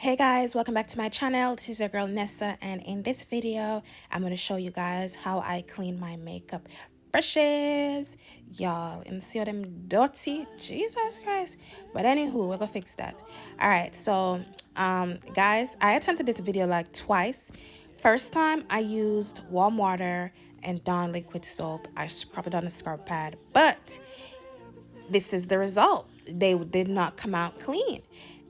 Hey guys, welcome back to my channel. This is your girl Nessa, and in this video I'm going to show you guys how I clean my makeup brushes, y'all. And see all them dirty, Jesus Christ. But anywho, we're gonna fix that. All right, so guys, I attempted this video like twice. First time I used warm water and Dawn liquid soap. I scrubbed it on a scrub pad, but this is the result. They did not come out clean.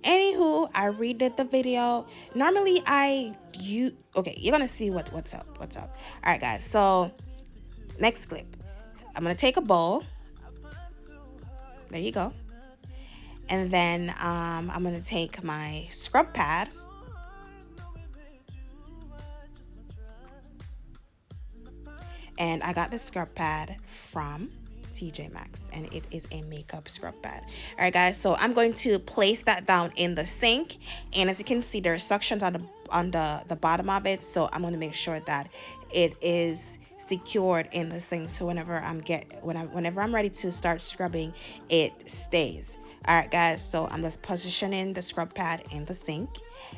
Anywho, I redid the video. Normally okay, you're gonna see what's up. All right, guys. So next clip, I'm gonna take a bowl. There you go. And then I'm gonna take my scrub pad. And I got the scrub pad from TJ Maxx, and it is a makeup scrub pad. All right, guys, so I'm going to place that down in the sink, and as you can see, there are suctions on the bottom of it, so I'm going to make sure that it is secured in the sink, so whenever I'm ready to start scrubbing, it stays. All right, guys, so I'm just positioning the scrub pad in the sink,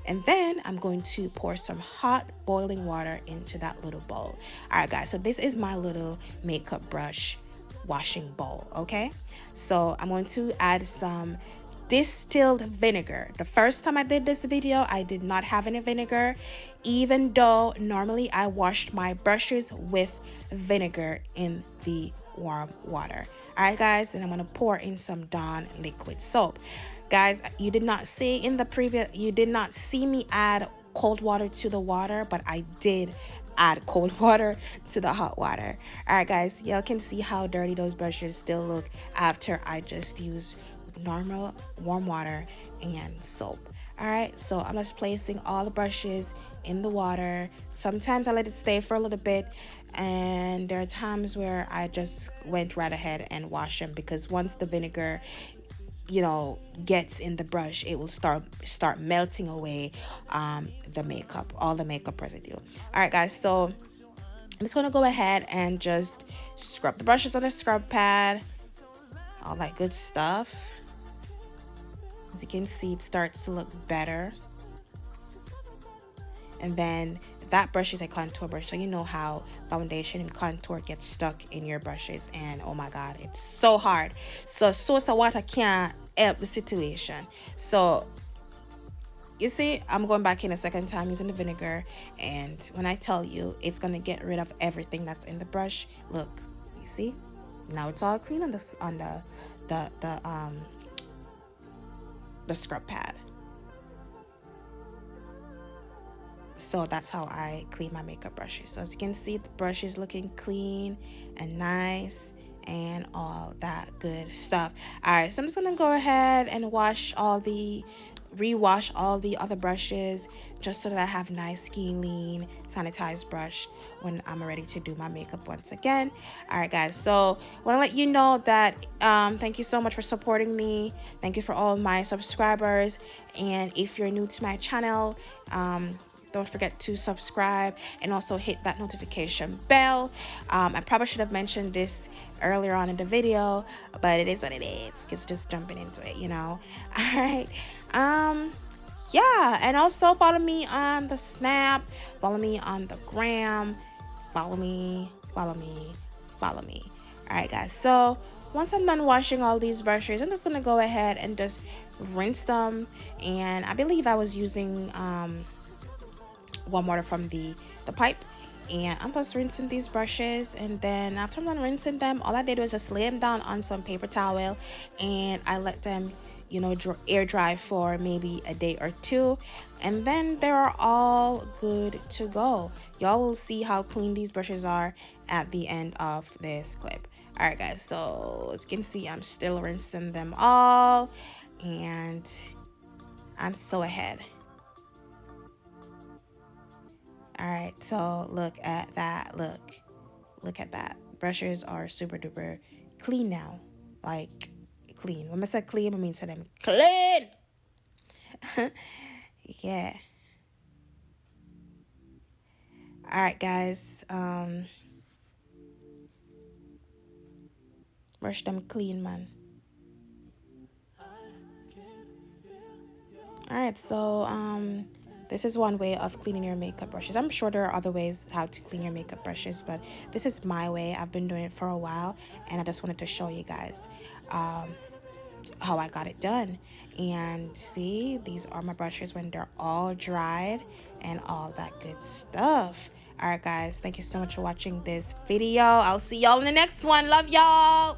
and then I'm going to pour some hot boiling water into that little bowl. All right, guys, so this is my little makeup brush washing bowl. Okay, so I'm going to add some distilled vinegar. The first time I did this video, I did not have any vinegar, even though normally I washed my brushes with vinegar in the warm water. All right, guys, and I'm going to pour in some Dawn liquid soap. Guys, you did not see me add cold water to the water, but I did add cold water to the hot water. All right, guys, y'all can see how dirty those brushes still look after I just use normal warm water and soap. All right, so I'm just placing all the brushes in the water. Sometimes I let it stay for a little bit, and there are times where I just went right ahead and wash them, because once the vinegar gets in the brush, it will start melting away the makeup, all the makeup residue. All right, guys, so I'm just gonna go ahead and just scrub the brushes on the scrub pad, all that good stuff. As you can see, it starts to look better. And then that brush is a contour brush, so you know how foundation and contour get stuck in your brushes, and oh my god, it's so hard. So source of water can't help the situation. So you see, I'm going back in a second time using the vinegar, and when I tell you, it's gonna get rid of everything that's in the brush. Look, you see, now it's all clean on the scrub pad. So that's how I clean my makeup brushes. So as you can see, the brush is looking clean and nice and all that good stuff. All right, so I'm just gonna go ahead and rewash all the other brushes, just so that I have nice, clean, sanitized brush when I'm ready to do my makeup once again. All right, guys, so I want to let you know that thank you so much for supporting me. Thank you for all my subscribers, and if you're new to my channel, don't forget to subscribe and also hit that notification bell. I probably should have mentioned this earlier on in the video, but it is what it is. It's just jumping into it, All right. Yeah, and also follow me on the Snap, follow me on the Gram, follow me. All right, guys. So once I'm done washing all these brushes, I'm just gonna go ahead and just rinse them. And I believe I was using warm water from the pipe, and I'm just rinsing these brushes. And then after I'm done rinsing them, all I did was just lay them down on some paper towel, and I let them air dry for maybe a day or two, and then they're all good to go. Y'all will see how clean these brushes are at the end of this clip. All right, guys, so as you can see, I'm still rinsing them all, and I'm so ahead. All right, so look at that. Look at that. Brushes are super duper clean now. Like, clean. When I say clean, I mean to them clean. Yeah. All right, guys. Brush them clean, man. All right, so this is one way of cleaning your makeup brushes. I'm sure there are other ways how to clean your makeup brushes, but this is my way. I've been doing it for a while, and I just wanted to show you guys how I got it done. And see, these are my brushes when they're all dried and all that good stuff. All right, guys, thank you so much for watching this video. I'll see y'all in the next one. Love y'all.